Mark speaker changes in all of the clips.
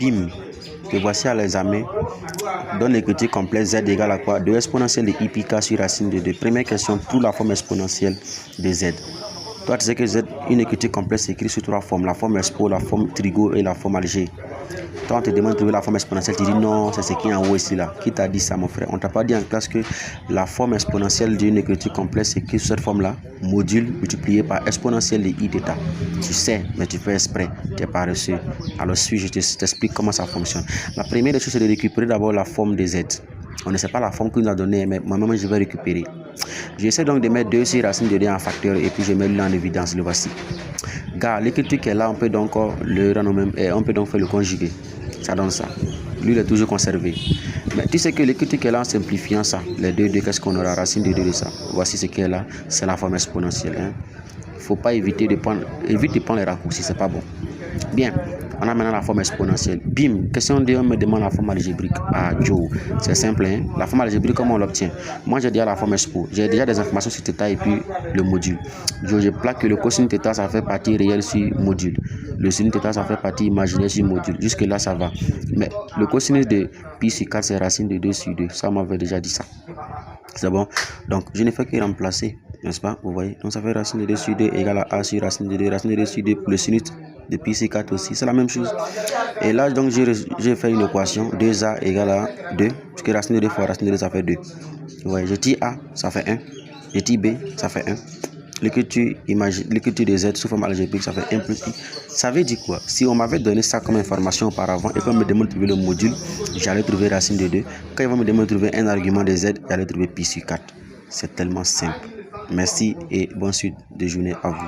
Speaker 1: Bim, te voici à l'examen. Donne l'écriture complète z égale à quoi? 2 exponentielle de i pi k sur racine de 2. Première question, trouve la forme exponentielle de z. Toi, tu sais que z, une écriture complète s'écrit sur 3 formes. La forme expo, la forme trigo et la forme algé. Toi, on te demande de trouver la forme exponentielle. Tu dis non, c'est ce qui est en haut ici là. Qui t'a dit ça, mon frère? On t'a pas dit en classe que la forme exponentielle d'une écriture complète s'écrit sur cette forme-là, module multiplié par exponentielle de i d'état. Tu sais, mais tu fais exprès. Tu es paresseux. Alors, je t'explique comment ça fonctionne. La première des choses, c'est de récupérer d'abord la forme de z. On ne sait pas la forme qu'il nous a donnée, mais moi-même, je vais récupérer. J'essaie donc de mettre 2 sur racine de 2 en facteur et puis je mets lui en évidence. Le voici. Car l'écriture qui est là, on peut donc le renommer et on peut donc faire le conjuguer. Ça donne ça. Lui, il est toujours conservé. Mais tu sais que l'écriture qui est là, en simplifiant ça, les deux, qu'est-ce qu'on aura? Racine de 2 de ça. Voici ce qui est là. C'est la forme exponentielle. Il ne faut pas éviter de prendre, évite de prendre les raccourcis, c'est pas bon. Bien. On a maintenant la forme exponentielle. Bim, question 2, on me demande la forme algébrique. Ah, Joe, c'est simple, hein? La forme algébrique, comment on l'obtient? Moi, j'ai déjà la forme expo. J'ai déjà des informations sur θ et puis le module. Joe, je plaque que le cosine θ, ça fait partie réelle sur module. Le sin θ, ça fait partie imaginaire sur module. Jusque-là, ça va. Mais le cosinus de pi sur 4, c'est racine de 2 sur 2. Ça, on m'avait déjà dit ça. C'est bon? Donc, je ne fais que remplacer, n'est-ce pas? Vous voyez? Donc, ça fait racine de 2 sur 2 égale à a sur racine de 2. Racine de 2 sur 2 pour le sinus de pi sur 4 aussi. C'est la même chose. Et là, donc, j'ai fait une équation. 2a égale à 2. Parce que racine de 2 fois racine de 2, ça fait 2. Vous voyez? Je tire a, ça fait 1. Je tire b, ça fait 1. L'écriture de z sous forme algébrique, ça fait 1 plus i. Ça veut dire quoi? Si on m'avait donné ça comme information auparavant et qu'on me demande de trouver le module, j'allais trouver racine de 2. Quand ils vont me demander de trouver un argument de z, j'allais trouver pi sur 4. C'est tellement simple. Merci et bonne suite de journée à vous.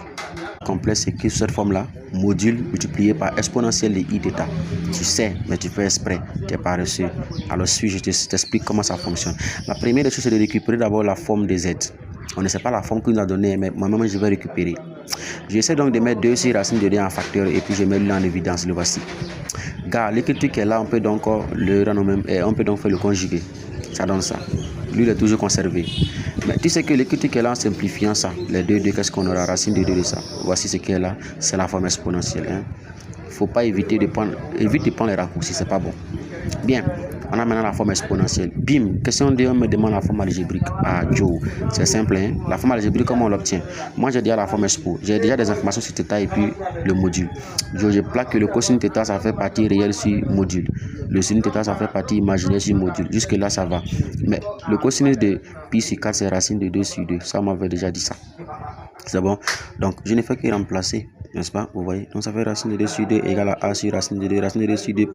Speaker 1: Complexe écrit sous cette forme-là, module multiplié par exponentielle de i d'état. Tu sais, mais tu fais exprès. Tu es paresseux. Alors, je t'explique comment ça fonctionne. La première des choses, c'est de récupérer d'abord la forme de z. On ne sait pas la forme qu'il nous a donnée, mais moi-même, je vais récupérer. J'essaie donc de mettre 2 sur racine de 2 en facteur et puis je mets lui en évidence. Le voici. Car l'écriture qui est là, on peut donc le renommer et on peut donc faire le conjuguer. Ça donne ça. Lui, il est toujours conservé. Mais tu sais que l'écriture qui est là, en simplifiant ça, les deux, qu'est-ce qu'on aura? Racine de 2 de ça. Voici ce qui est là. C'est la forme exponentielle. Il ne faut pas éviter de prendre, évite de prendre les raccourcis, c'est pas bon. Bien. On a maintenant la forme exponentielle. Bim, question 2, on me demande la forme algébrique. Ah, Joe, c'est simple, hein? La forme algébrique, comment on l'obtient? Moi, j'ai déjà la forme expo. J'ai déjà des informations sur θ et puis le module. Joe, je plaque que le cosine θ, ça fait partie réelle sur module. Le sin θ, ça fait partie imaginaire sur module. Jusque-là, ça va. Mais le cosinus de pi sur 4, c'est racine de 2 sur 2. Ça, on m'avait déjà dit ça. C'est bon? Donc, je ne fais que remplacer, n'est-ce pas? Vous voyez? Donc, ça fait racine de 2 sur 2 égale à a sur racine de 2. Racine de 2 sur 2.